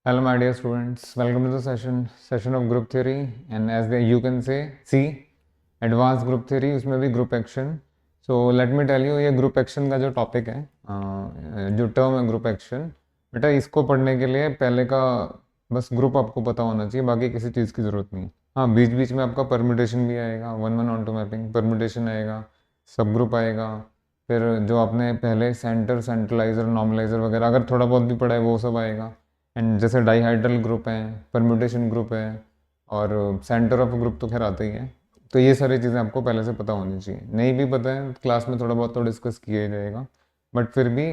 Hello, my dear students. Welcome to the session of group theory, and as you can see advanced group theory, उसमें भी group action. So let me tell you, ये group action का जो topic है, जो term है group action, बेटा इसको पढ़ने के लिए पहले का बस ग्रुप आपको पता होना चाहिए, बाकी किसी चीज़ की ज़रूरत नहीं है। हाँ, बीच बीच में आपका परम्यूटेशन भी आएगा, 1-1 ऑन टू मैपिंग परम्यूटेशन आएगा, सब ग्रुप आएगा, फिर जो आपने पहले सेंट्रलाइजर नॉर्मलाइजर वगैरह अगर थोड़ा बहुत भी पढ़ा है वो सब आएगा। एंड जैसे डाईहाइड्रल ग्रुप है, परम्यूटेशन ग्रुप है, और सेंटर ऑफ ग्रुप तो खैर आता ही है। तो ये सारी चीज़ें आपको पहले से पता होनी चाहिए, नहीं भी पता है क्लास में थोड़ा बहुत तो डिस्कस किया ही जाएगा, बट फिर भी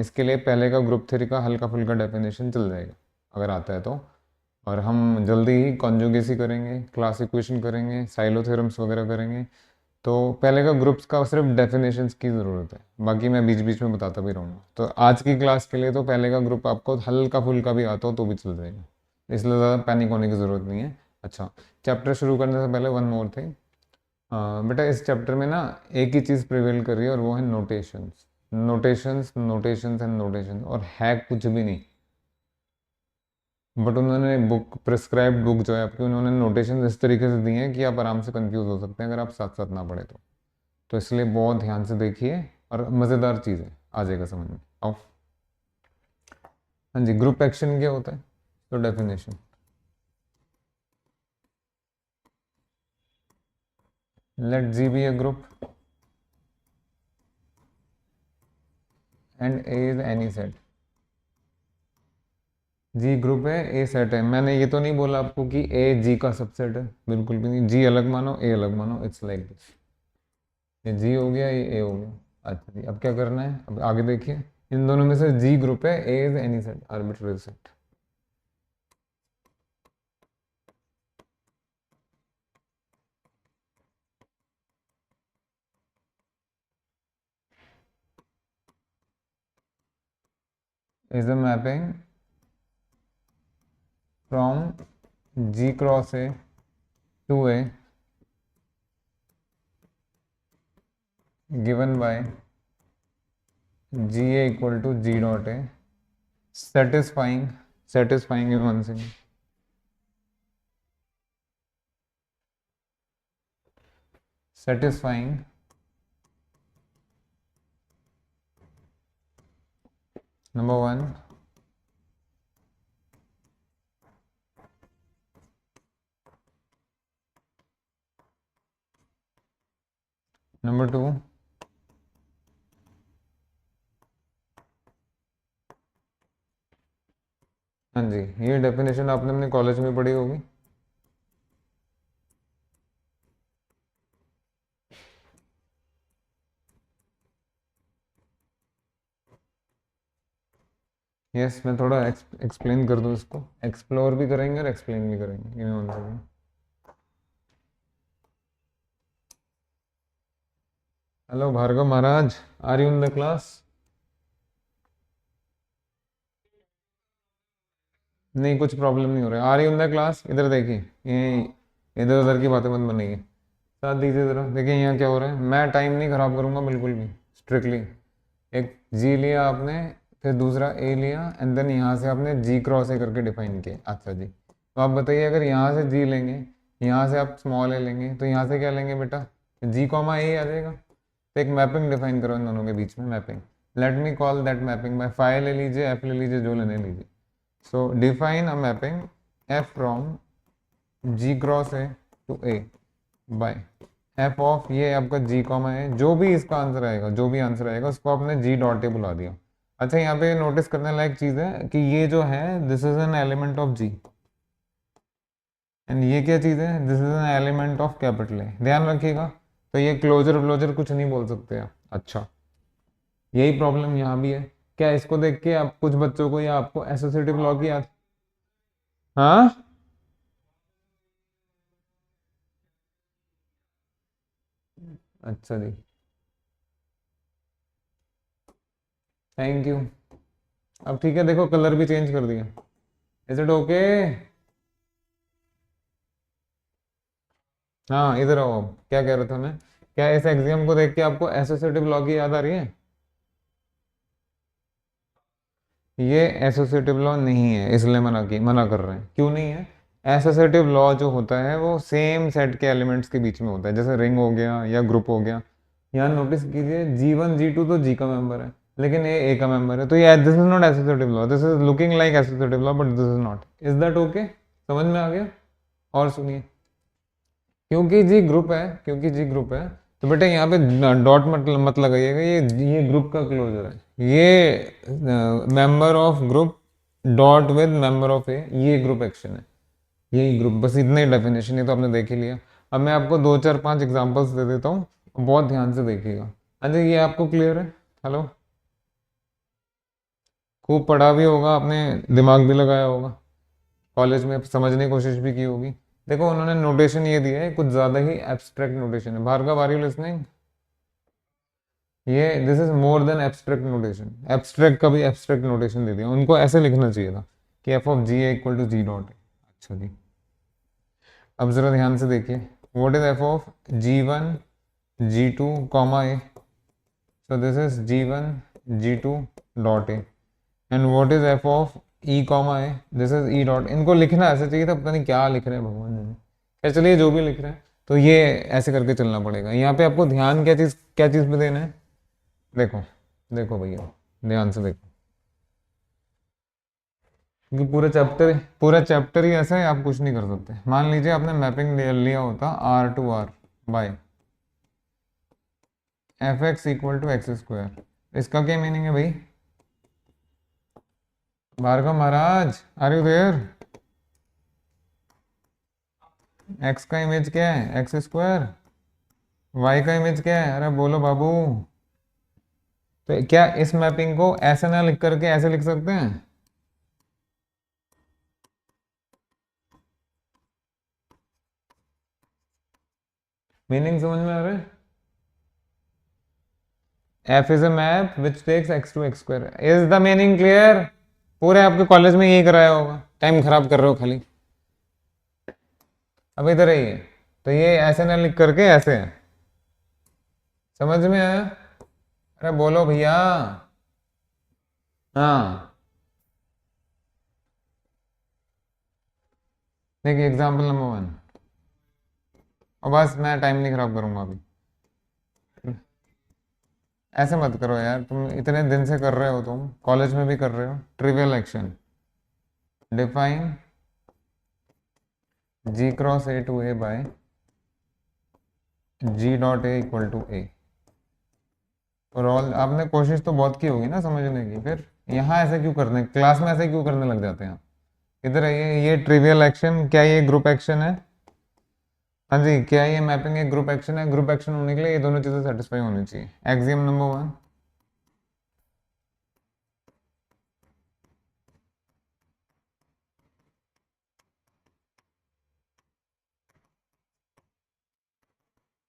इसके लिए पहले का ग्रुप थ्योरी का हल्का फुल्का डेफिनेशन चल जाएगा अगर आता है तो। और हम जल्दी ही कॉन्जुगेसी करेंगे, क्लास इक्वेशन करेंगे, साइलो थ्योरम्स वगैरह करेंगे। तो पहले का ग्रुप्स का सिर्फ डेफिनेशंस की ज़रूरत है, बाकी मैं बीच बीच में बताता भी रहूँगा। तो आज की क्लास के लिए तो पहले का ग्रुप आपको हल्का फुल्का भी आता हो तो भी चल जाएगा, इसलिए ज़्यादा पैनिक होने की ज़रूरत नहीं है। अच्छा, चैप्टर शुरू करने से पहले वन मोर थिंग, बेटा इस चैप्टर में ना एक ही चीज़ प्रिवेल कर रही है और वो है notations. Notations notations and notation, और है कुछ भी नहीं। बट उन्होंने बुक प्रिस्क्राइब्ड बुक जो है आपकी, उन्होंने नोटेशन इस तरीके से दिए हैं कि आप आराम से कंफ्यूज हो सकते हैं अगर आप साथ साथ ना पढ़े तो इसलिए बहुत ध्यान से देखिए, और मज़ेदार चीज़ है, आ जाएगा समझ में। आओ, हाँ जी, ग्रुप एक्शन क्या होता है? तो definition, let G be a group and A is any set. G group है, ए सेट है। मैंने ये तो नहीं बोला आपको कि ए जी का सबसेट है, बिल्कुल भी नहीं। जी अलग मानो, ए अलग मानो, इट्स लाइक दिस। ये जी हो गया, ये ए हो गया। अच्छा जी, अब क्या करना है, अब आगे देखिए। इन दोनों में से जी ग्रुप है, A is any set, arbitrary set. Is a mapping from G cross A to A given by GA equal to G dot A, satisfying in one thing, satisfying number one, number two, हाँ जी, ये definition आपने अपने college में पढ़ी होगी। Yes, मैं थोड़ा एक्सप्लेन कर दूँ इसको, एक्सप्लोर भी करेंगे और एक्सप्लेन भी करेंगे, ये one second. Hello Bhargav Maharaj, are you in the class? नहीं, कुछ प्रॉब्लम नहीं हो रहा है, are you in the class? इधर देखिए, ये इधर उधर की बातें मत बनाइए, साथ दीजिए ज़रा। देखिए यहाँ क्या हो रहा है, मैं टाइम नहीं ख़राब करूँगा बिल्कुल भी, स्ट्रिक्टली। एक जी लिया आपने, फिर दूसरा ए लिया, एंड देन यहाँ से आपने जी क्रॉस ए करके डिफाइन किया। अच्छा जी, तो आप बताइए, अगर यहाँ से जी लेंगे, यहाँ से आप स्मॉल ए लेंगे, तो यहाँ से क्या लेंगे बेटा? जी कॉमा ए आ जाएगा। तो एक मैपिंग डिफाइन करो इन दोनों के बीच में, mapping. Let me call that mapping by five ले लीजिए, एफ ले लीजिए, जो लेने लीजिए। So define a mapping F from G cross A to A by F of, ये आपका जी कॉमा है, जो भी इसका आंसर आएगा, जो भी आंसर आएगा उसको आपने जी डॉट ए बुला दिया। अच्छा, यहाँ पे नोटिस करने लायक चीज़ है कि ये जो है, this is an element of G, and ये क्या चीज़ है, this is an element of capital A, ध्यान रखिएगा। तो ये क्लोजर व्लोजर कुछ नहीं बोल सकते आप। अच्छा, यही प्रॉब्लम यहाँ भी है। क्या इसको देख के आप कुछ बच्चों को या आपको एसोसिएटिव लॉ की याद? हाँ, अच्छा जी, थैंक यू। अब ठीक है, देखो कलर भी चेंज कर दिया। Is it okay? हाँ, इधर आओ। अब क्या कह रहा था मैं, क्या इस एग्जाम को देख के आपको एसोसिएटिव लॉ की याद आ रही है? ये एसोसिएटिव लॉ नहीं है, इसलिए मना कर रहे हैं। क्यों नहीं है? एसोसिएटिव लॉ जो होता है वो सेम सेट के एलिमेंट्स के बीच में होता है, जैसे रिंग हो गया या ग्रुप हो गया। यहाँ नोटिस कीजिए G1 G2 तो G का मेंबर है, लेकिन ये A का मेंबर है, तो ये this is not associative law, this is looking like associative law but this is not. Is that okay? समझ में आ गया? और सुनिए, क्योंकि जी ग्रुप है, क्योंकि जी ग्रुप है, तो बेटा यहाँ पे डॉट मत लगाइएगा, ये ग्रुप का क्लोजर है, ये member of group dot with member of A, ये ग्रुप एक्शन है, यही ग्रुप, बस इतना ही डेफिनेशन है, तो आपने देख ही लिया। अब मैं आपको 2 4 5 एग्जांपल्स दे देता हूँ, बहुत ध्यान से देखिएगा। हाँ जी, ये आपको क्लियर है? हेलो, खूब पढ़ा भी होगा आपने, दिमाग भी लगाया होगा, कॉलेज में समझने की कोशिश भी की होगी। देखो उन्होंने नोटेशन ये दिया है, कुछ ज़्यादा ही एब्स्ट्रैक्ट नोटेशन है। Bhargav, are you listening? ये this is more than abstract notation, abstract का भी एब्स्ट्रैक्ट नोटेशन दे दिया। उनको ऐसे लिखना चाहिए था कि F of G equal to G dot. अच्छा जी, अब ज़रा ध्यान से देखिए, what is F of G1 G2 comma A, so this is G1 G2 dot A, and what is F of E comma A, this is E dot. इनको लिखना ऐसे चाहिए था, पता नहीं क्या लिख रहे हैं भगवान जाने। क्या, चलिए जो भी लिख रहे हैं, तो ये ऐसे करके चलना पड़ेगा। यहाँ पे आपको ध्यान क्या चीज़ पे देना है? देखो, देखो भैया, ध्यान से देखो, क्योंकि पूरा चैप्टर ही ऐसा है, आप कुछ नहीं कर सकते। मान लीजिए आपने मैपिंग लिया होता R to R by F X equal to X square. इसका क्या मीनिंग है भाई? भार्गव महाराज, आर यू देयर? एक्स का इमेज क्या है? X square. वाई का इमेज क्या है? अरे बोलो बाबू। तो क्या इस मैपिंग को ऐसे ना लिख करके ऐसे लिख सकते हैं? मीनिंग समझ में आ रहा है? F is a map which takes X to X square, is the meaning clear? पूरे आपके कॉलेज में यही कराया होगा, टाइम खराब कर रहे हो खाली। अब इधर आइए, तो ये ऐसे ना लिख करके ऐसे है, समझ में आया? अरे बोलो भैया। हाँ, देखिए एग्जाम्पल नंबर 1, और बस मैं टाइम नहीं खराब करूंगा अभी। ऐसे मत करो यार, तुम इतने दिन से कर रहे हो, तुम कॉलेज में भी कर रहे हो। Trivial action, define G cross A to A by G dot A equal to A। और ऑल, आपने कोशिश तो बहुत की होगी ना समझने की, फिर यहाँ ऐसे क्यों करने, क्लास में ऐसे क्यों करने लग जाते हैं आप? इधर आइए, ये ट्रिवियल एक्शन क्या, ये ग्रुप एक्शन है? हाँ जी, क्या ये मैपिंग एक ग्रुप एक्शन है? ग्रुप एक्शन होने के लिए ये दोनों चीजें सेटिस्फाई होनी चाहिए। एक्सियम नंबर 1,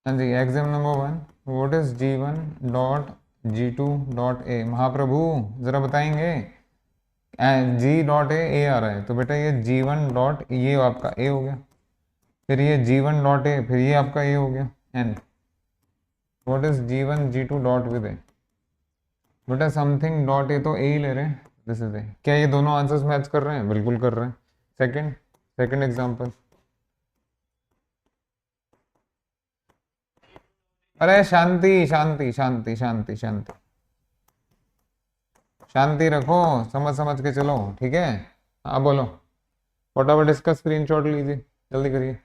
हाँ जी, axiom number 1, what is G1 dot G2 dot A? महाप्रभु जरा बताएंगे। G डॉट A आ रहा है, तो बेटा ये G1 डॉट, ये आपका A हो गया, फिर ये G1 डॉट A, फिर ये आपका A हो गया, and what is G1 G2 dot with A? बेटा समथिंग डॉट A तो A ही ले रहे हैं, दिस इज A। क्या ये दोनों आंसर्स मैच कर रहे हैं? बिल्कुल कर रहे हैं। सेकंड सेकंड एग्जांपल, अरे शांति शांति शांति शांति शांति, शांति रखो, समझ समझ के चलो, ठीक है? हाँ बोलो, फटाफट इसका स्क्रीनशॉट लीजिए, जल्दी करिए।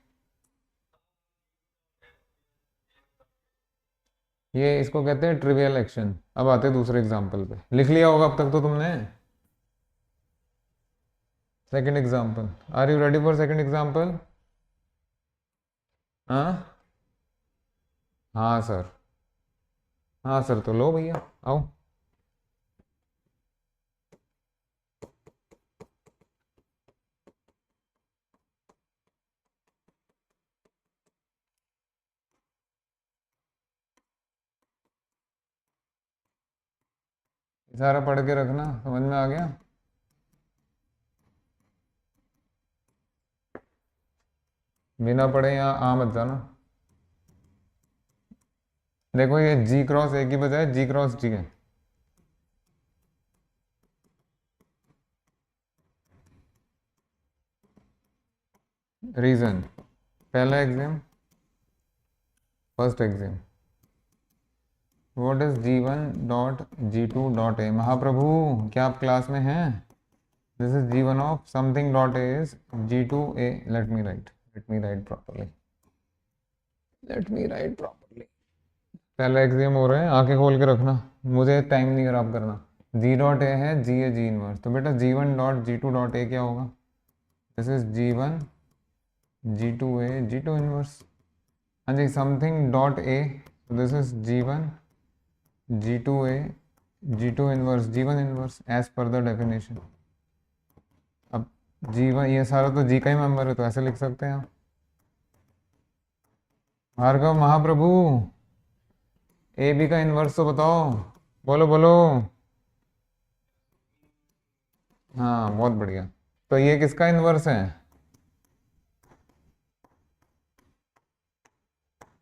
ये इसको कहते हैं ट्रिवियल एक्शन। अब आते हैं दूसरे एग्जांपल पे, लिख लिया होगा अब तक तो तुमने। Second example, are you ready for second example? हाँ, हाँ सर, हाँ सर, तो लो भैया, आओ। सारा पढ़ के रखना, समझ में आ गया? बिना पढ़े यहाँ आ मत जाना। देखो ये G क्रॉस A की बजाय G क्रॉस G है, रीजन, पहला exam, first exam, what is G1.G2.A? महाप्रभु क्या आप क्लास में हैं? This is G1 of something dot A is G2A. Late me right properly, late me right properly. पहला exam हो रहा है, आंखें खोल के रखना, मुझे टाइम नहीं खराब करना। G.A है, G है G इनवर्स, तो बेटा G1.G2.A क्या होगा? This is G1 G2A G2 inverse. हाँ जी, something dot A, this is G1 G2A G2 inverse G1 inverse as per the definition. अब G1 ये सारा तो G का ही मेंबर है, तो ऐसे लिख सकते हैं आप। भार्गव महाप्रभु, ए बी का इनवर्स तो बताओ, बोलो बोलो। हाँ बहुत बढ़िया। तो ये किसका इनवर्स है?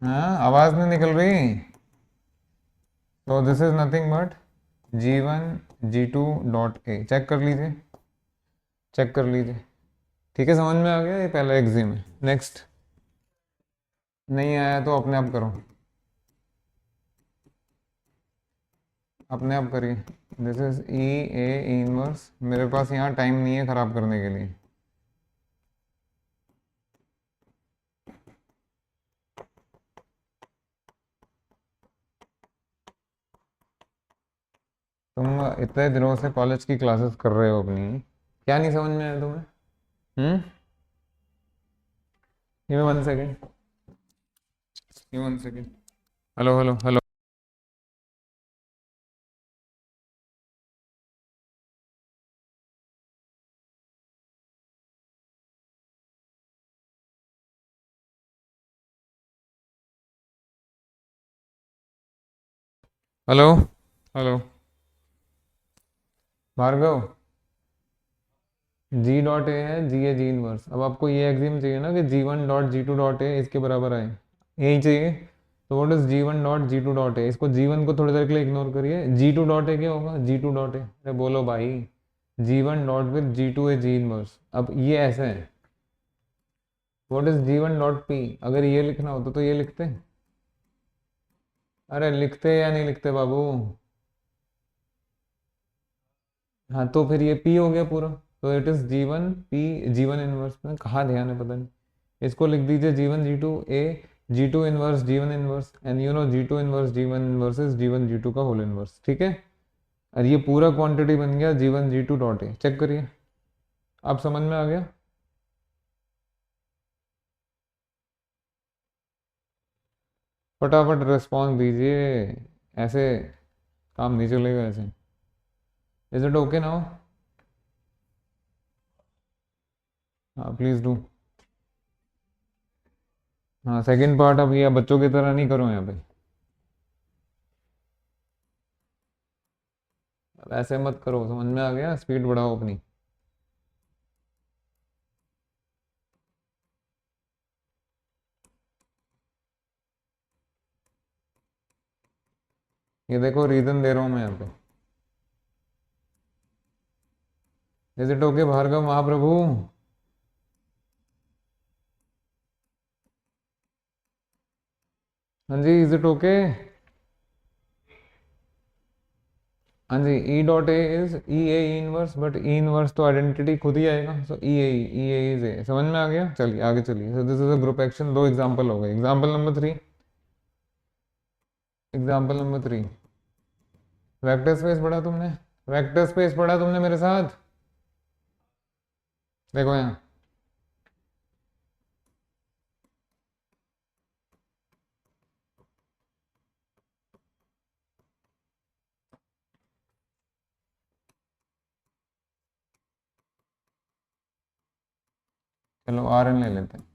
हाँ आवाज नहीं निकल रही। तो this is nothing but G1 G2.A। Check कर लीजिए, चेक कर लीजिए। ठीक है, समझ में आ गया? ये पहला एग्जाम है। नेक्स्ट, नहीं आया तो अपने आप करो, अपने आप करिए। This is E A inverse, मेरे पास यहाँ टाइम नहीं है खराब करने के लिए। तुम इतने दिनों से कॉलेज की क्लासेस कर रहे हो अपनी, क्या नहीं समझ में आया तुम्हें? हम्म, ये 1 सेकेंड, ये 1 second. Hello hello hello. Hello hello. Bhargav, G.A है, G इनवर्स। अब आपको ये एग्जाम चाहिए ना कि G1.G2.A इसके बराबर आए, यही चाहिए। तो व्हाट इज G1.G2.A? इसको G1 को थोड़ी देर के लिए इग्नोर करिए। G2.A क्या होगा? G2.A, अरे बोलो भाई। G1 dot with G2A G inverse. अब ये ऐसे है, व्हाट इज G1.P? अगर ये लिखना होता तो ये लिखते, अरे लिखते या नहीं लिखते बाबू? हाँ तो फिर ये P हो गया पूरा, तो it is G1 P G1 inverse में कहाँ ध्यान है पता नहीं। इसको लिख दीजिए G1 G2A G2 inverse G1 inverse, and you know G2 inverse G1 inverse is G1 G2 का होल इनवर्स। ठीक है, और ये पूरा क्वांटिटी बन गया G1 G2.A। चेक करिए, आप समझ में आ गया? फटाफट रिस्पॉन्स दीजिए, ऐसे काम नहीं चलेगा ऐसे। Is it okay now? हाँ प्लीज डू। हाँ सेकंड पार्ट अब ये बच्चों की तरह नहीं करो यहाँ पे, अब ऐसे मत करो। समझ में आ गया? स्पीड बढ़ाओ अपनी। ये देखो रीजन दे रहा हूँ मैं यहाँ पे। इज इट ओके भार्गव महाप्रभु? हाँ जी, इज इट ओके? हाँ जी, E.A is E A inverse, but E inverse तो आइडेंटिटी खुद ही आएगा, सो E A इज ए। समझ में आ गया? चलिए आगे चलिए। सो this is a group action, दो एग्जांपल हो गए। Example number 3, example number 3। Vector space पढ़ा तुमने? वेक्टर स्पेस पढ़ा तुमने मेरे साथ? देखो यहाँ, चलो Rn ले लेते हैं।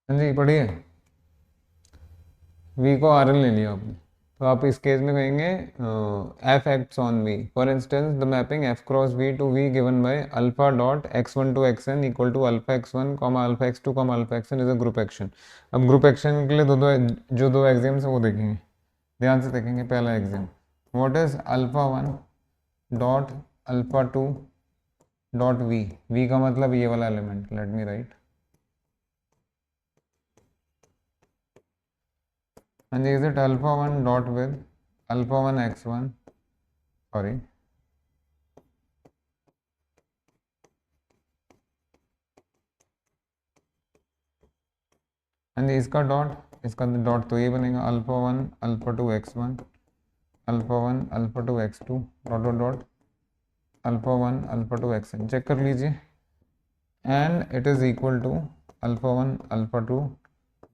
हाँ जी पढ़िए। वी को आर एल ले लिया आपने, तो आप इस केस में कहेंगे F acts on V. For instance the mapping F cross V to V given by alpha dot X one to X N equal to alpha X one comma alpha X two comma alpha X N is a group action. अब group action के लिए जो दो exams है वो देखेंगे, ध्यान से देखेंगे। पहला exam, what is alpha one dot alpha two dot V. V का मतलब ये वाला element, let me write. and is it alpha 1 dot with alpha 1 x1, sorry, and इसका डॉट तो ये बनेगा alpha 1 alpha 2 x1 alpha 1 alpha 2 x2 dot dot dot alpha 1 alpha 2 xn। Check कर लीजिए, and it is equal to alpha 1 alpha 2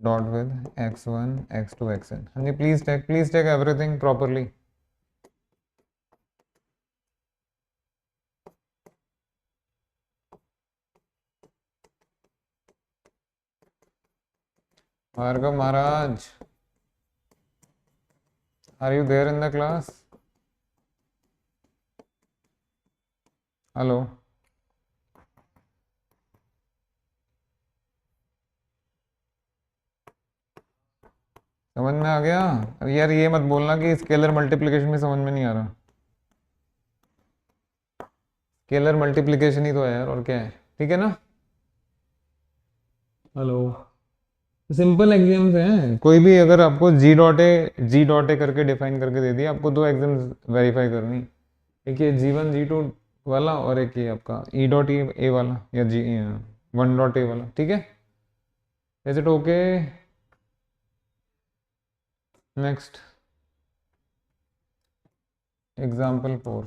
dot with x1 x2 xn। हाँ जी please take everything properly. Bhargav Maharaj, are you there in the class? Hello, समझ में आ गया? अरे यार ये मत बोलना कि स्केलर मल्टीप्लिकेशन में समझ में नहीं आ रहा। स्केलर मल्टीप्लिकेशन ही तो है यार, और क्या है, ठीक है ना? हेलो, सिंपल एग्जाम्स हैं। कोई भी अगर आपको जी डॉट ए करके डिफाइन करके दे दिया, आपको दो एग्जाम्स वेरीफाई करनी। एक ये जी वन जी टू वाला, और एक ये आपका ई डॉट ए वाला, या जी वन डॉट ए वाला, ठीक है? Is it okay? Next example 4।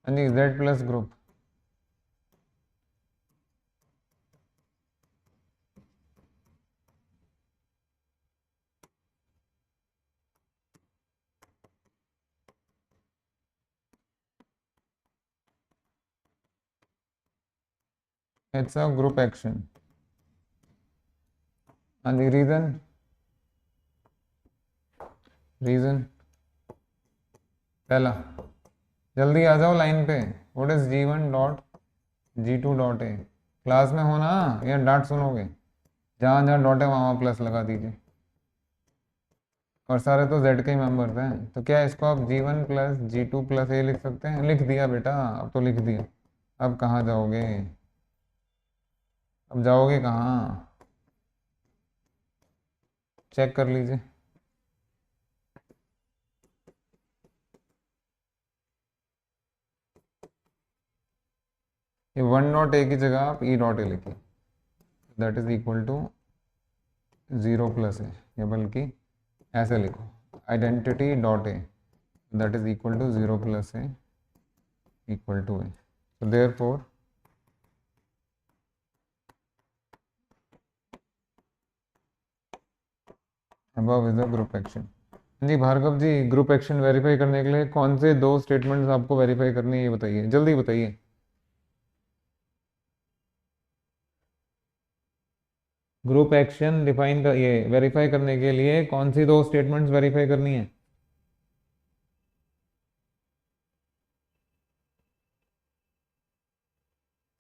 यानी Z plus group, it's a group action. and the reason पहला, जल्दी आ जाओ लाइन पे। What is G one dot G two dot A. Class में हो ना, या डांट सुनोगे? जहाँ जहाँ डॉट है वहाँ प्लस लगा दीजिए। और सारे तो जेड के ही मेंबर्स हैं, तो क्या इसको आप जी वन प्लस जी टू प्लस ए लिख सकते हैं? लिख दिया बेटा, अब तो लिख दिया। अब कहाँ जाओगे? अब जाओगे कहाँ? चेक कर लीजिए। ये वन डॉट ए की जगह आप ई डॉट ए लिखिए, that is equal to zero plus A, या बल्कि ऐसे लिखो, identity dot A that is equal to zero plus A equal to A. so therefore above is a group action। जी Bhargav ji, group action verify करने के लिए कौन से दो स्टेटमेंट्स आपको वेरीफाई करनी है, ये बताइए, जल्दी बताइए। ग्रुप एक्शन डिफाइन कर, ये वेरीफाई करने के लिए कौन सी दो स्टेटमेंट्स वेरीफाई करनी है?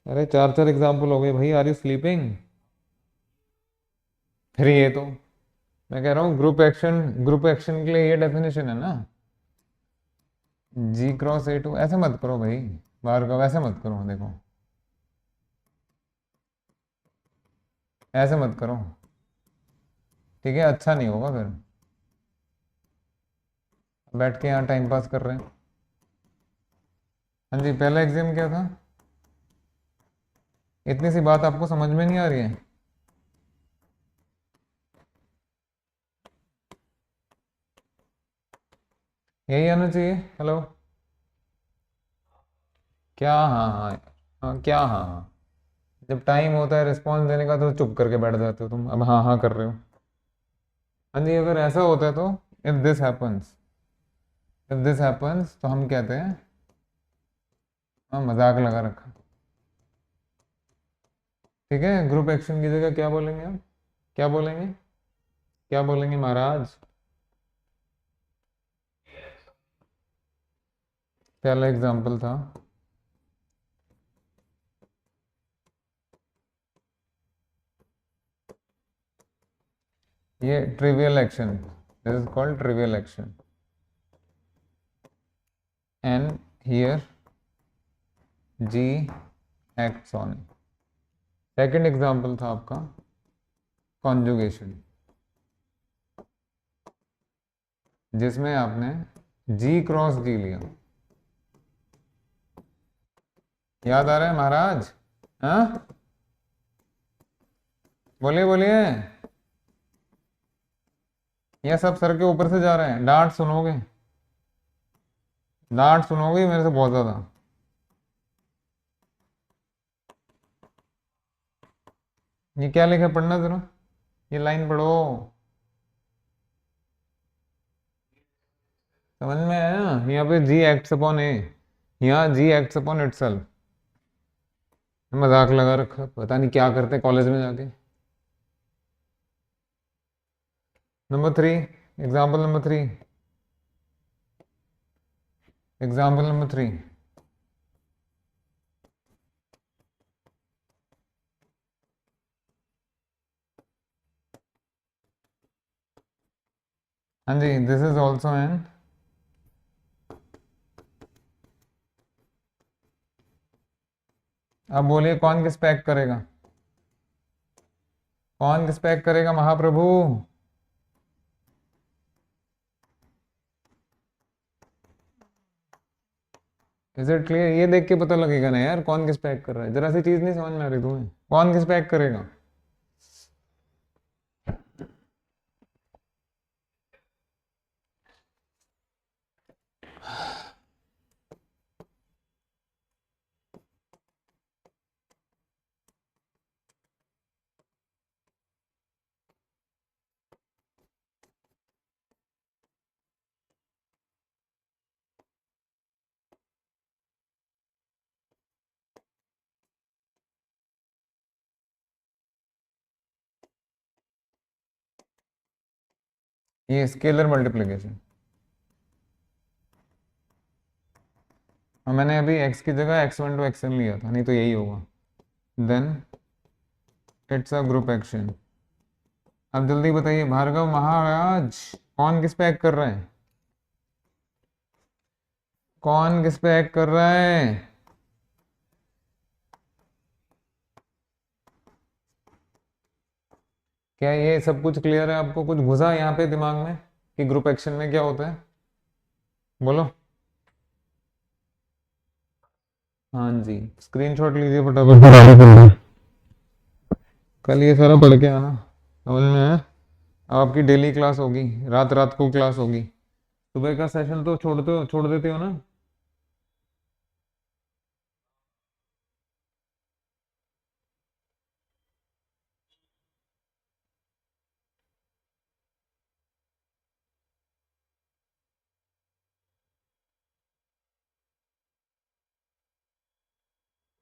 अरे चार चार एग्जाम्पल हो गए भाई, आर यू स्लीपिंग? फिर ये तो मैं कह रहा हूँ, ग्रुप एक्शन के लिए ये डेफिनेशन है ना, जी क्रॉस ए टू। ऐसे मत करो भाई भार्गव, ऐसे मत करो, देखो ऐसे मत करो, ठीक है? अच्छा नहीं होगा फिर, बैठ के यहाँ टाइम पास कर रहे हैं। हाँ जी, पहला एग्जाम क्या था? इतनी सी बात आपको समझ में नहीं आ रही है? यही आना चाहिए। हेलो, क्या हाँ हाँ? हाँ क्या हाँ हाँ? जब टाइम होता है रिस्पॉन्स देने का तो चुप करके बैठ जाते हो तुम, अब हाँ हाँ कर रहे हो। हाँ जी, अगर ऐसा होता है तो इफ दिस हैपन्स तो हम कहते हैं हाँ मजाक लगा रखा। ठीक है, ग्रुप एक्शन की जगह क्या बोलेंगे आप, क्या बोलेंगे, क्या बोलेंगे महाराज? पहला एग्जाम्पल था ये trivial action, this is called trivial action, and here G acts on it. Second example था आपका कॉन्जुगेशन, जिसमें आपने जी क्रॉस जी लिया। याद आ रहा है महाराज? हाँ, बोलिए बोलिए। ये सब सर के ऊपर से जा रहे हैं, डांट सुनोगे, डांट सुनोगे मेरे से बहुत ज्यादा। ये क्या लिखा है, पढ़ना जरा, ये लाइन पढ़ो, समझ में आया? यहाँ पे जी एक्ट्स अपॉन ए, यहाँ जी एक्ट्स अपॉन इटसेल्फ। मजाक लगा रखा, पता नहीं क्या करते कॉलेज में जाके। Number 3, example number 3, example number 3। हाँ जी, दिस इज ऑल्सो एन, अब बोलिए कौन किस पैक करेगा, कौन किस पैक करेगा महाप्रभु? Is it clear? ये देख के पता लगेगा ना यार कौन किस पैक कर रहा है, जरा सी चीज नहीं समझ में आ रही तुम्हें, कौन किस पैक करेगा? ये स्केलर मल्टीप्लिकेशन, और मैंने अभी x की जगह x1 टू xn लिया था, नहीं तो यही होगा। Then it's a group action. अब जल्दी बताइए भार्गव महाराज, कौन किस पे एक्ट कर रहा है, कौन किस पे एक्ट कर रहा है? क्या ये सब कुछ क्लियर है आपको? कुछ घुसा यहाँ पे दिमाग में कि ग्रुप एक्शन में क्या होता है? बोलो। हाँ जी, स्क्रीनशॉट लीजिए फटाफट, कल ये सारा पढ़ के आना, समझ में है? अब आपकी डेली क्लास होगी, रात रात को क्लास होगी, सुबह का सेशन तो छोड़ देते हो ना?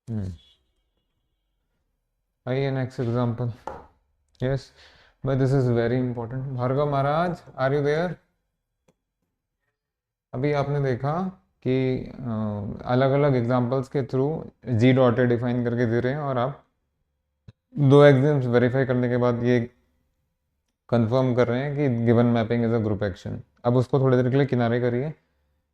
हम्म, आइए next example. Yes, but this is very important. Bhargav Maharaj, are you there? अभी आपने देखा कि अलग अलग एग्जांपल्स के थ्रू जी डॉटेड डिफाइन करके दे रहे हैं, और आप दो एग्जाम्स वेरीफाई करने के बाद ये कंफर्म कर रहे हैं कि given mapping is a group action. अब उसको थोड़ी देर के लिए किनारे करिए,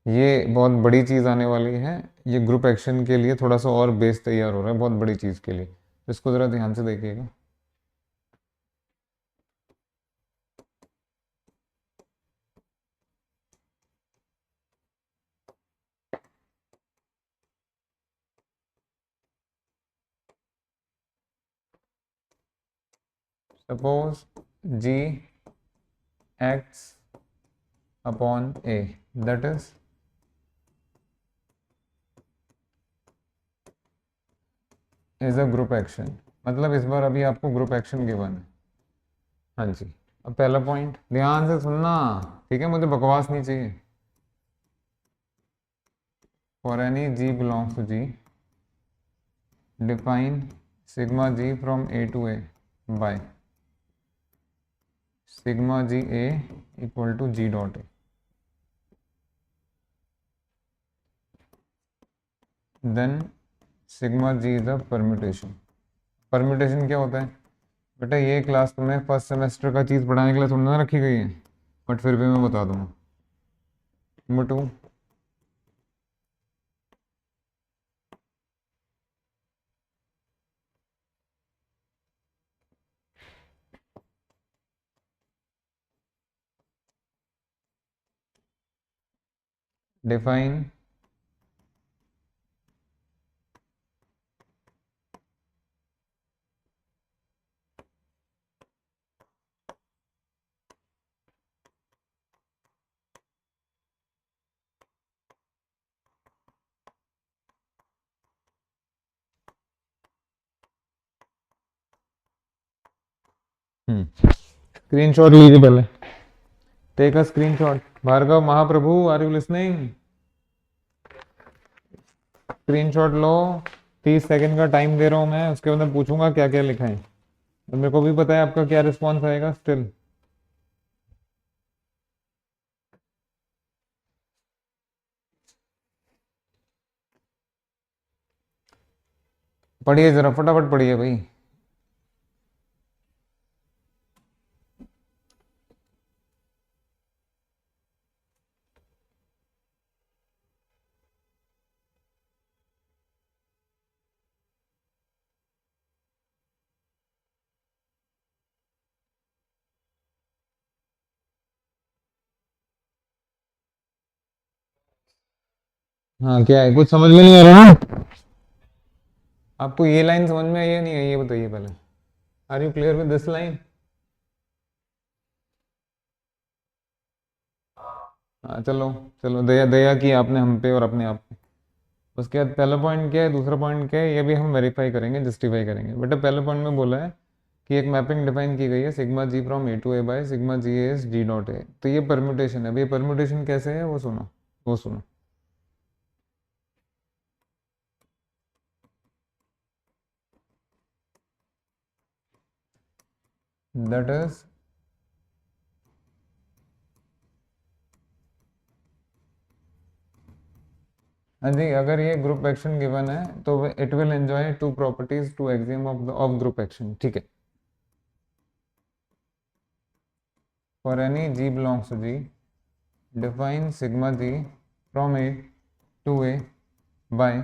ये बहुत बड़ी चीज़ आने वाली है, ये ग्रुप एक्शन के लिए थोड़ा सा और बेस तैयार हो रहा है बहुत बड़ी चीज़ के लिए, इसको ज़रा ध्यान से देखिएगा। Suppose G acts upon A, that is a group action, मतलब इस बार अभी आपको ग्रुप एक्शन गिवन है। हाँ जी, अब पहला पॉइंट ध्यान से सुनना, ठीक है? मुझे बकवास नहीं चाहिए। For any G belongs to G, define sigma G from A to A by sigma G A equal to G dot A, then sigma G is a permutation. Permutation क्या होता है बेटा, ये क्लास तुम्हें फर्स्ट सेमेस्टर का चीज़ पढ़ाने के लिए थोड़ी ना रखी गई है, बट फिर भी मैं बता दूंगा। नंबर टू, डिफाइन स्क्रीनशॉट लीजिए पहले, टेक अ स्क्रीनशॉट। भार्गव महाप्रभु, आर यू लिसनिंग? स्क्रीनशॉट लो, 30 सेकंड का टाइम दे रहा हूँ मैं, उसके बाद मैं पूछूंगा क्या क्या लिखा है, तो मेरे को भी पता है आपका क्या रिस्पॉन्स आएगा। स्टिल पढ़िए जरा, फटाफट पढ़िए भाई। हाँ क्या है, कुछ समझ में नहीं आ रहा ना? आपको ये लाइन समझ में आई या नहीं आई, ये बताइए पहले। Are you clear with this line? हाँ चलो, चलो दया दया की आपने हम पे और अपने आप पे। उसके बाद पहला पॉइंट क्या है, दूसरा पॉइंट क्या है, ये भी हम वेरीफाई करेंगे, जस्टिफाई करेंगे। बेटा पहले पॉइंट में बोला है कि एक मैपिंग डिफाइन की गई है sigma G from A to A by sigma G S G dot A, तो ये परम्यूटेशन है। अब ये परम्यूटेशन कैसे है वो सुनो, वो सुनो। दैट इज, हाँ जी, अगर ये ग्रुप एक्शन गिवन है तो it will enjoy two properties two axiom of group action, ठीक है। For any G belongs to G, define sigma G from A to A by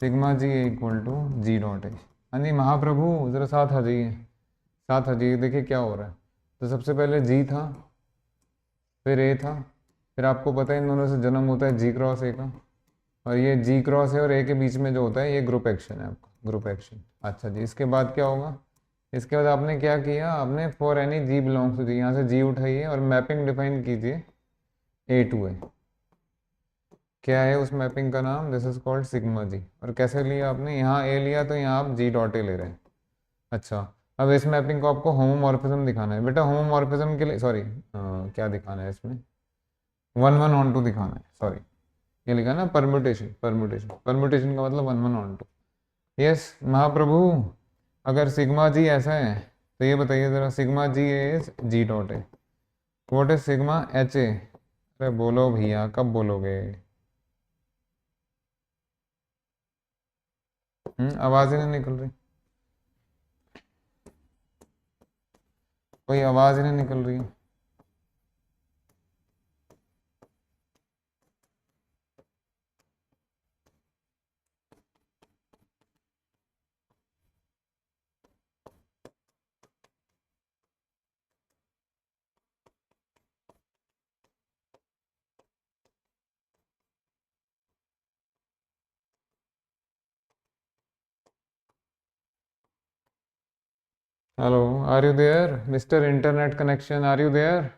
sigma G equal to G dot A. हाँ जी महाप्रभु, जरा साथ आ जाइए, साथ आ जाइए, देखिए क्या हो रहा है। तो सबसे पहले जी था, फिर ए था, फिर आपको पता है इन दोनों से जन्म होता है जी क्रॉस ए का, और ये जी क्रॉस है और ए के बीच में जो होता है ये ग्रुप एक्शन है आपका, ग्रुप एक्शन। अच्छा जी, इसके बाद क्या होगा? इसके बाद आपने क्या किया, आपने for any G belongs to G, यहाँ से जी उठाइए और मैपिंग डिफाइन कीजिए ए टू ए। क्या है उस मैपिंग का नाम? दिस इज कॉल्ड सिग्मा जी। और कैसे लिया आपने, यहाँ ए लिया तो यहाँ आप जी डॉट ए ले रहे हैं। अच्छा, अब इस मैपिंग को आपको होमोमॉर्फिज्म दिखाना है। बेटा होमोमॉर्फिज्म के लिए, सॉरी क्या दिखाना है इसमें, वन वन ऑन टू दिखाना है, सॉरी। ये लिखा ना परम्यूटेशन, परम्यूटेशन, परम्यूटेशन का मतलब one one on two. Yes महाप्रभु, अगर सिग्मा जी ऐसा है तो ये बताइए जरा, sigma G is G dot A, what is sigma H A? अरे बोलो भैया, कब बोलोगे? आवाज ही नहीं निकल रही, कोई आवाज ही नहीं निकल रही। Hello, are you there mister internet connection, are you there?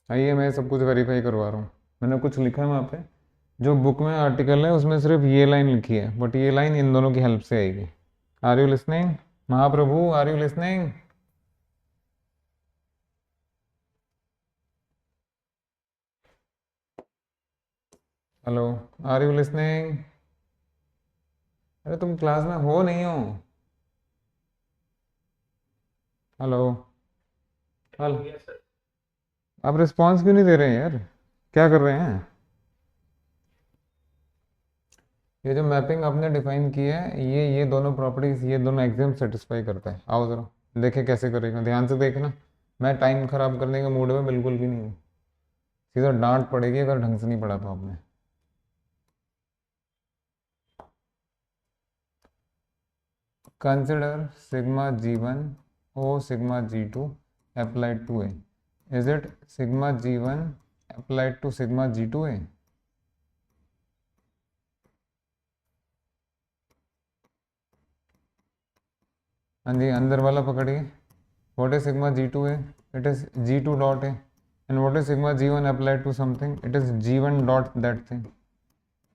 आइए, मैं सब कुछ वेरीफाई करवा रहा हूँ। मैंने कुछ लिखा है वहाँ पे, जो बुक में आर्टिकल है उसमें सिर्फ ये लाइन लिखी है, बट ये लाइन इन दोनों की हेल्प से आएगी। Are you listening? महाप्रभु, are you listening? Hello, are you listening? अरे तुम क्लास में हो नहीं हो? हेलो, हेलो, आप रिस्पॉन्स क्यों नहीं दे रहे हैं यार? क्या कर रहे हैं? ये जो मैपिंग आपने डिफाइन की है, ये दोनों प्रॉपर्टीज, ये दोनों एग्जाम सेटिस्फाई करता है। आओ जरा देखे कैसे करेगा, ध्यान से देखना। मैं टाइम खराब करने के मूड में बिल्कुल भी नहीं हूँ। सीधा डांट पड़ेगी अगर ढंग से नहीं पढ़ा तो आपने। Consider sigma G1 O sigma G2 applied to A. Is it sigma G1 applied to sigma G2A? हाँ जी, अंदर वाला पकड़िए। What is sigma G2A? It is G2 dot A. And what is sigma G1 applied to something? It is G1 dot that thing.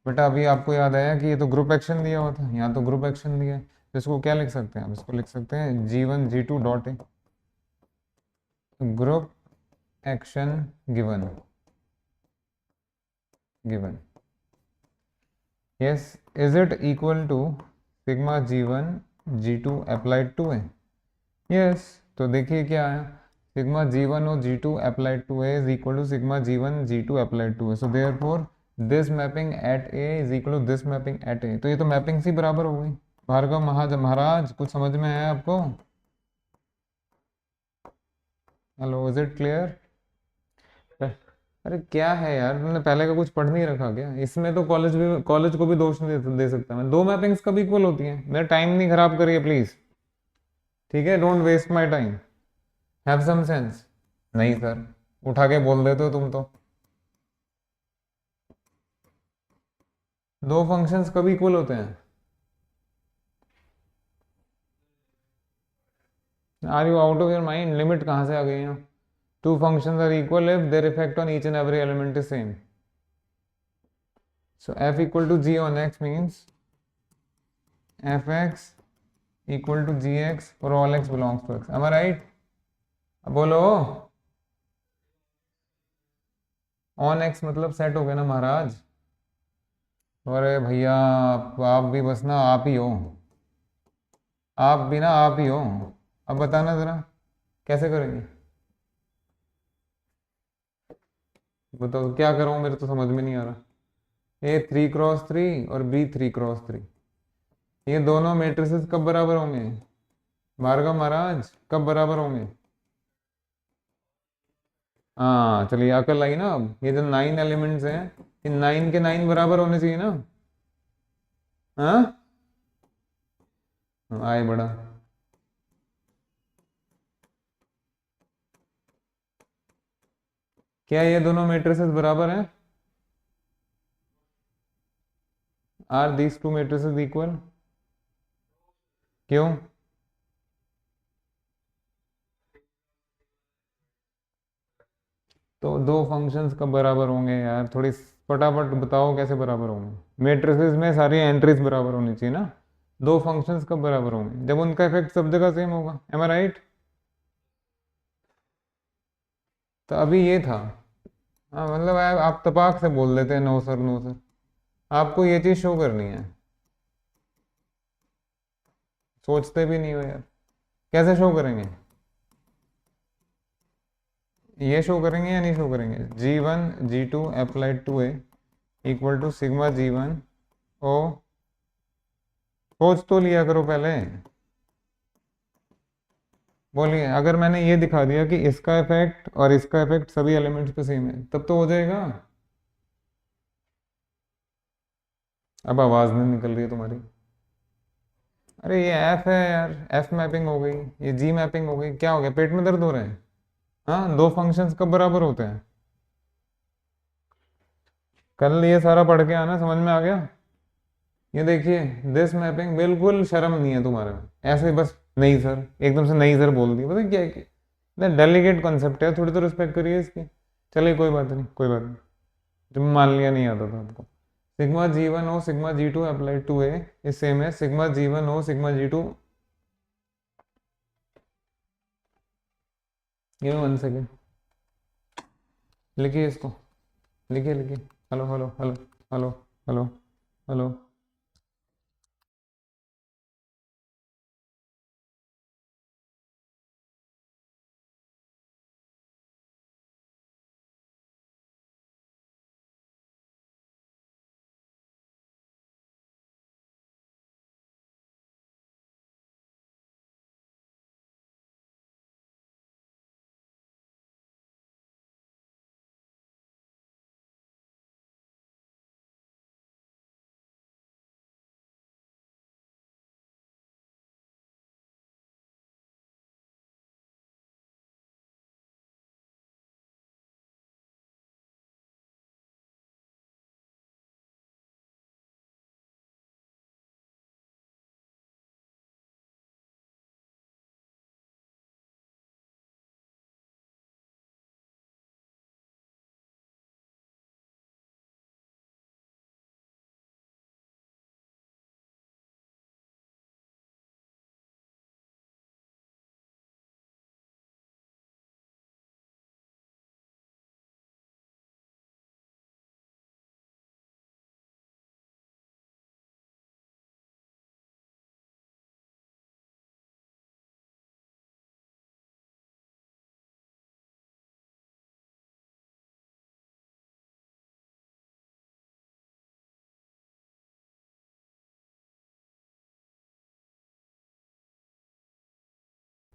बेटा अभी आपको याद आया कि ये तो ग्रुप एक्शन दिया हुआ था, यहाँ तो ग्रुप एक्शन दिया है, तो इसको क्या लिख सकते हैं? आप इसको लिख सकते हैं G1 G2 dot A. Group action given given yes, is it equal to sigma G1 G2 applied to A? yes, तो देखिए क्या है, sigma G1 और G2 applied to A is equal to sigma G1 G2 applied to A. so therefore this mapping at A is equal to this mapping at A. तो ये तो mapping से बराबर हो गई। भार्गव महाराज, कुछ समझ में आया आपको? Hello, is it clear? अरे क्या है यार, तुमने पहले का कुछ पढ़ नहीं रखा क्या? इसमें तो कॉलेज को भी दोष नहीं दे सकता मैं। दो मैपिंग्स कब इक्वल होती हैं? मेरा टाइम नहीं खराब करिए प्लीज, ठीक है? Don't waste my time, have some sense. नहीं सर, उठा के बोल देते हो तुम तो। दो फंक्शंस कब इक्वल होते हैं? Are you out of your mind? Limit कहाँ से आ गई है? Two functions are equal if their effect on each and every element is same. so f equal to g on x means fx equal to gx for all x belongs to x. am I right? अब बोलो। On x मतलब set हो गया ना महाराज। अरे भैया, आप भी बस ना आप ही हो, आप भी ना आप ही हो। अब बताना जरा कैसे करेंगे, बताओ क्या करूं, मेरे तो समझ में नहीं आ रहा। ए 3x3 और बी 3x3, ये दोनों मेट्रिसेस कब बराबर होंगे? भार्गव महाराज, कब बराबर होंगे? हाँ चलिए, अकल आई ना। अब ये जो 9 एलिमेंट्स हैं, इन 9 के 9 बराबर होने चाहिए ना? हाँ, आए बड़ा। क्या ये दोनों मेट्रिसेस बराबर हैं? Are these two matrices equal? क्यों? तो दो फंक्शंस कब बराबर होंगे यार? थोड़ी फटाफट बताओ कैसे बराबर होंगे? मेट्रिसेस में सारी एंट्रीज बराबर होनी चाहिए ना। दो फंक्शंस कब बराबर होंगे? जब उनका इफेक्ट सब जगह सेम होगा। एम आई राइट? तो अभी ये था। हाँ मतलब आप तपाक से बोल देते हैं नो सर नो सर। आपको ये चीज शो करनी है, सोचते भी नहीं हो यार। कैसे शो करेंगे? ये शो करेंगे या नहीं शो करेंगे? G1 G2 applied to A equal to sigma G1 O. सोच तो लिया करो पहले। बोलिए, अगर मैंने ये दिखा दिया कि इसका इफेक्ट और इसका इफेक्ट सभी एलिमेंट्स पे सेम है, तब तो हो जाएगा। अब आवाज नहीं निकल रही है तुम्हारी। अरे ये एफ है यार, एफ मैपिंग हो गई, ये जी मैपिंग हो गई। क्या हो गया, पेट में दर्द हो रहा है? हाँ, दो फंक्शंस कब बराबर होते हैं? कल ये सारा पढ़ के आना, समझ में आ गया? ये देखिए, दिस मैपिंग, बिल्कुल शर्म नहीं है तुम्हारे में, ऐसे बस नहीं सर, एकदम से नहीं सर बोल दिया। पता क्या है, डेलीकेट कॉन्सेप्ट है, थोड़ी तो रिस्पेक्ट करिए इसकी। चलिए कोई बात नहीं, कोई बात नहीं। जब मान लिया नहीं आता था आपको। Sigma G1 O sigma G2 applied to A is same है sigma G1 O sigma G2। ये 1 सेकेंड, लिखिए इसको, लिखिए लिखिए। Hello hello hello hello hello hello.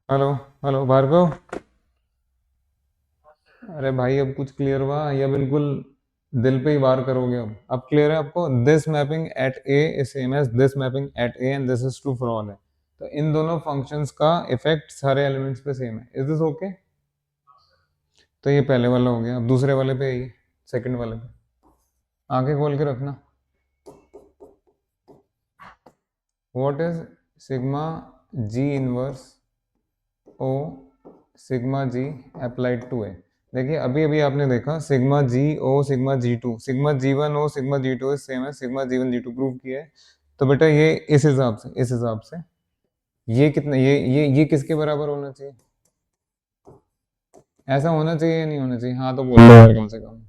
Hello hello Bhargav. अरे भाई अब कुछ क्लियर हुआ या बिल्कुल दिल पे ही वार करोगे? अब क्लियर है आपको? This mapping at A is same as this mapping at A and this is true for all है। तो इन दोनों फंक्शंस का इफेक्ट सारे एलिमेंट्स पे सेम है। Is this okay? तो ये पहले वाला हो गया। अब दूसरे वाले पे आइए, सेकंड वाले पे। आंखें खोल के रखना। What is sigma G inverse O sigma G applied to A? देखिए अभी अभी आपने देखा sigma G O sigma G two, sigma G one O sigma G two same है sigma G one G two, prove किया है। तो बेटा ये इस हिसाब से ये कितना, ये किसके बराबर होना चाहिए? ऐसा होना चाहिए या नहीं होना चाहिए? हाँ तो बोलो यार कम से कम।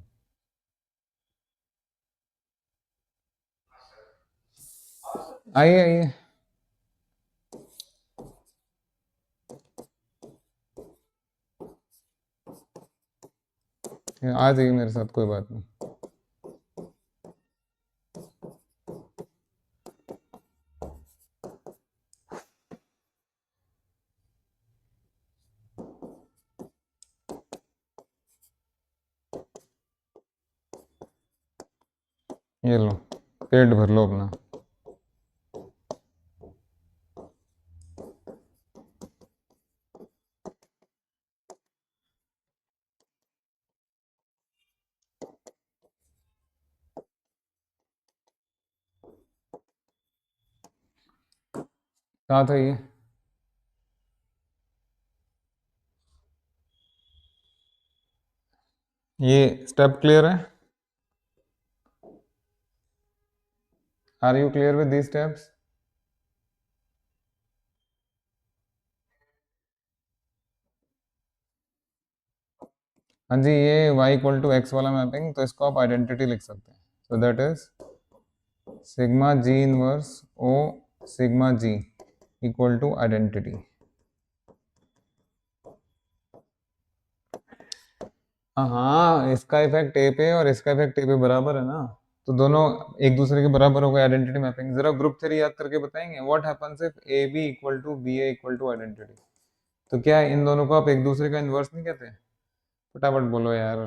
आइए आइए। आ जाइए मेरे साथ, कोई बात नहीं। ये लो, पेट भर लो अपना। कहाँ था ये स्टेप क्लियर है? Are you clear with these steps? हाँ जी, ये y इक्वल टू एक्स वाला मैपिंग, तो इसको आप आइडेंटिटी लिख सकते हैं। So that is sigma G inverse O sigma G equal to identity. हाँ, इसका इफेक्ट ए पे और इसका इफेक्ट ए पे बराबर है ना, तो दोनों एक दूसरे के बराबर हो गए। आइडेंटिटी मैपिंग जरा ग्रुप थ्योरी याद करके बताएंगे। What happens if A B equal to B A equal to identity? तो क्या इन दोनों को आप एक दूसरे का इन्वर्स नहीं कहते? फटाफट बोलो यार।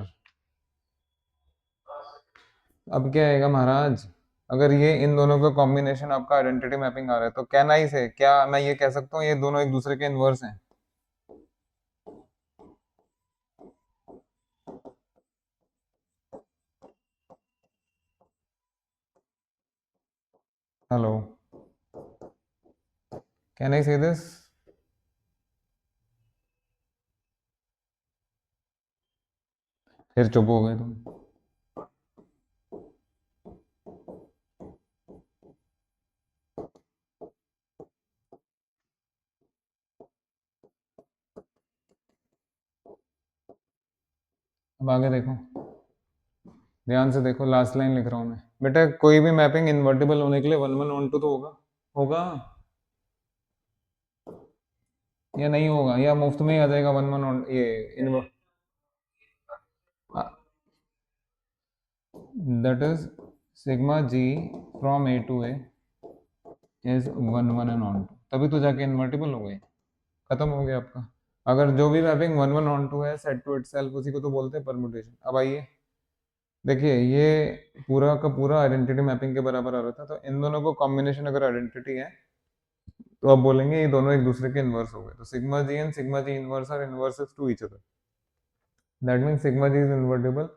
अब क्या आएगा महाराज? अगर ये इन दोनों का कॉम्बिनेशन आपका आइडेंटिटी मैपिंग आ रहा है तो क्या नाइस है, क्या मैं ये कह सकता हूँ ये दोनों एक दूसरे के इन्वर्स हैं? हेलो, कैन आई से दिस? फिर चुप हो गए तुम। अब आगे देखो, ध्यान से देखो, लास्ट लाइन लिख रहा हूँ मैं। बेटा कोई भी मैपिंग इन्वर्टिबल होने के लिए 1 1 ऑन 2 तो होगा, होगा या नहीं होगा, या मुफ्त में ही आ जाएगा 1 1 ऑन ये invert, that is sigma G from A to A is 1 1 and on 2, तभी तो जाके इन्वर्टिबल हो गई, खत्म हो गया आपका। अगर जो भी मैपिंग 1 1 on 2 है सेट टू इटसेल्फ, उसी को तो बोलते हैं परम्यूटेशन। अब आइए देखिए, ये पूरा का पूरा आइडेंटिटी मैपिंग के बराबर आ रहा था, तो इन दोनों को कॉम्बिनेशन अगर आइडेंटिटी है तो आप बोलेंगे ये दोनों एक दूसरे के इनवर्स हो गए। तो sigma G and sigma G inverse are inverses to each other, that means sigma G is invertible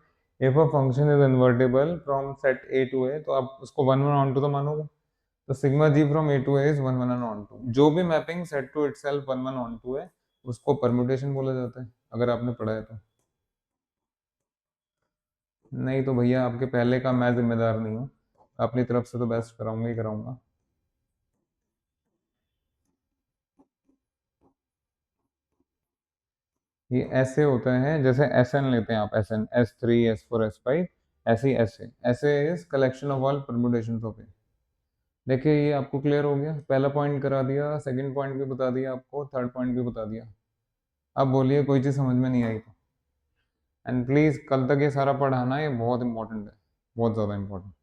if a function is invertible from set A to A, तो आप उसको 1 1 on 2 तो मानोगे। तो sigma G from A to A is 1 1 and on 2। जो भी mapping set to itself 1 1 on 2 है उसको परम्यूटेशन बोला जाता है, अगर आपने पढ़ा है तो। नहीं तो भैया आपके पहले का मैं जिम्मेदार नहीं हूँ, अपनी तरफ से तो बेस्ट कराऊंगा ही कराऊंगा। ये ऐसे होते हैं जैसे एस एन लेते हैं आप, S N, S3 S4 S5, ऐसे ही ऐसे ऐसे is collection of all permutation of A. देखिए ये आपको क्लियर हो गया, पहला पॉइंट करा दिया, सेकंड पॉइंट भी बता दिया आपको, थर्ड पॉइंट भी बता दिया। अब बोलिए कोई चीज़ समझ में नहीं आई तो। एंड प्लीज़ कल तक ये सारा पढ़ाना, ये बहुत इंपॉर्टेंट है, बहुत ज़्यादा important.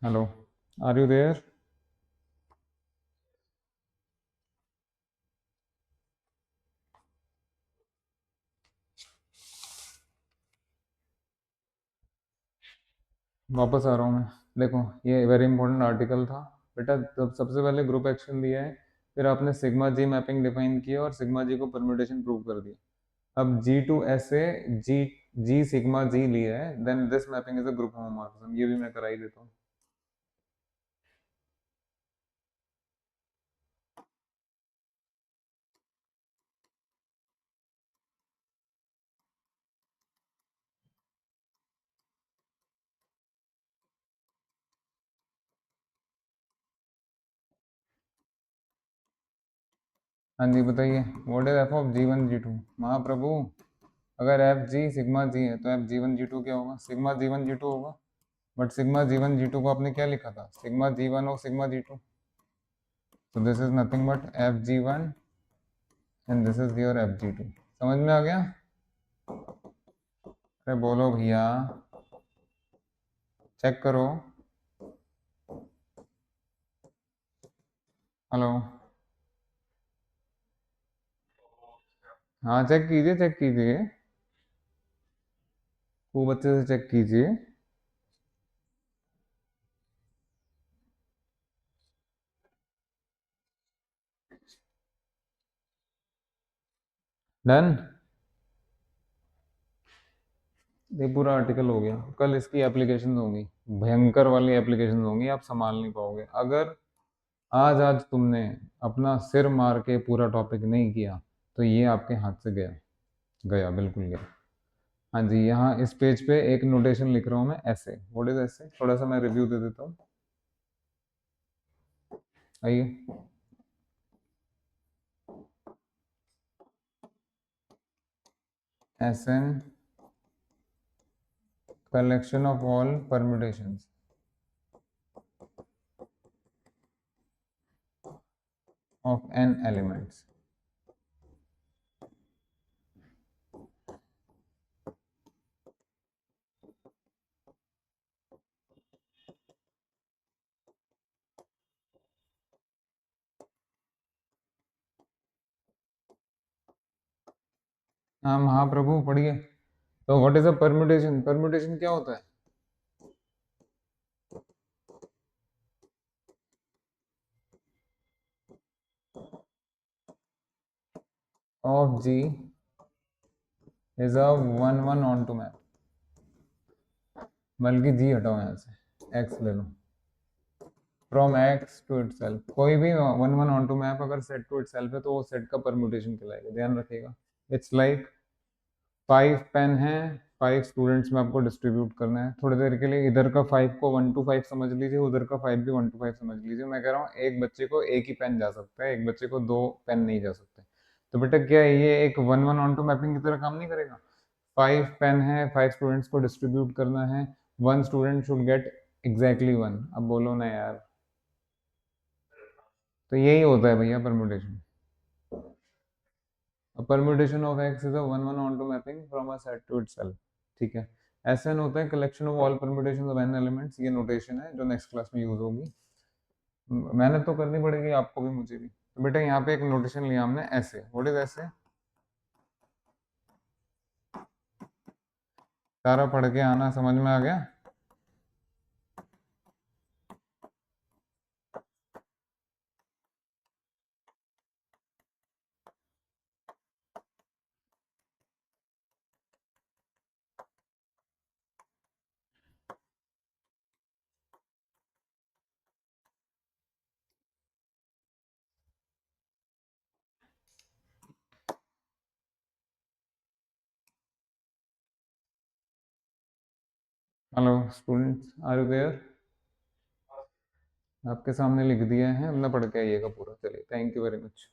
Hello, are you there? वापस आ रहा हूँ मैं। देखो ये वेरी इंपॉर्टेंट आर्टिकल था बेटा, तब सबसे पहले ग्रुप एक्शन दिया है, फिर आपने सिग्मा जी मैपिंग डिफाइन किया और सिग्मा जी को परम्यूटेशन प्रूव कर दिया। अब जी टू ऐसे जी जी सिग्मा जी लिया है, then this mapping is a group homomorphism, ये भी मैं करा ही देता हूँ। हाँ जी बताइए, what is F of G1 G2? महाप्रभु, अगर एफ जी सिग्मा जी है तो एफ G1 G2 क्या होगा? सिग्मा G1 G2 होगा। बट सिग्मा G1 G2 को आपने क्या लिखा था? सिग्मा G1 और सिग्मा G2। तो this is nothing but F G1 and this is your F G2। समझ में आ गया? अरे बोलो भैया, चेक करो। हेलो, हाँ चेक कीजिए, चेक कीजिए, खूब अच्छे से चेक कीजिए। डन। ये पूरा आर्टिकल हो गया, कल इसकी एप्लीकेशन होंगी, भयंकर वाली एप्लीकेशन होंगी, आप संभाल नहीं पाओगे। अगर आज आज तुमने अपना सिर मार के पूरा टॉपिक नहीं किया तो ये आपके हाथ से गया, गया बिल्कुल गया। हाँ जी, यहाँ इस पेज पे एक नोटेशन लिख रहा हूँ मैं, ऐसे। व्हाट इज ऐसे? थोड़ा सा मैं रिव्यू दे देता हूँ, आइए। S N collection of all permutations of N elements. हाँ महाप्रभु पढ़िए। तो what is a permutation? Permutation क्या होता है? Of G is a 1 1 on 2 map, बल्कि जी हटाओ यहाँ से, एक्स ले लो। From X to itself, कोई भी 1 1 on 2 मैप अगर सेट टू इट सेल्फ है तो वो सेट का परम्यूटेशन कहलाएगा, ध्यान रखिएगा। इट्स लाइक 5 पेन है, 5 स्टूडेंट्स में आपको डिस्ट्रीब्यूट करना है, थोड़ी देर के लिए इधर का 5 को 1 to 5 समझ लीजिए, उधर का 5 भी 1 to 5 समझ लीजिए। मैं कह रहा हूँ एक बच्चे को एक ही पेन जा सकता है, एक बच्चे को 2 पेन नहीं जा सकते। तो बेटा क्या है, ये एक 1-1 ऑन टू मैपिंग की तरह काम नहीं करेगा? 5 पेन है, 5 स्टूडेंट्स को डिस्ट्रीब्यूट करना है, 1 स्टूडेंट शुड गेट एग्जैक्टली 1। अब बोलो ना यार, तो यही होता है भैया permutation. A permutation of X is a 1-1 onto mapping from a set to itself। ठीक है, SN होता है collection of all permutations of n elements। ये नोटेशन है जो नेक्स्ट क्लास में यूज होगी। मेहनत तो करनी पड़ेगी आपको भी मुझे भी। तो बेटा यहाँ पे एक नोटेशन लिया हमने ऐसे, व्हाट इज ऐसे? सारा पढ़ के आना, समझ में आ गया? Hello students, are you there? आपके सामने लिख दिया है, अपना पढ़ के आइएगा पूरा। चलिए, थैंक यू वेरी मच।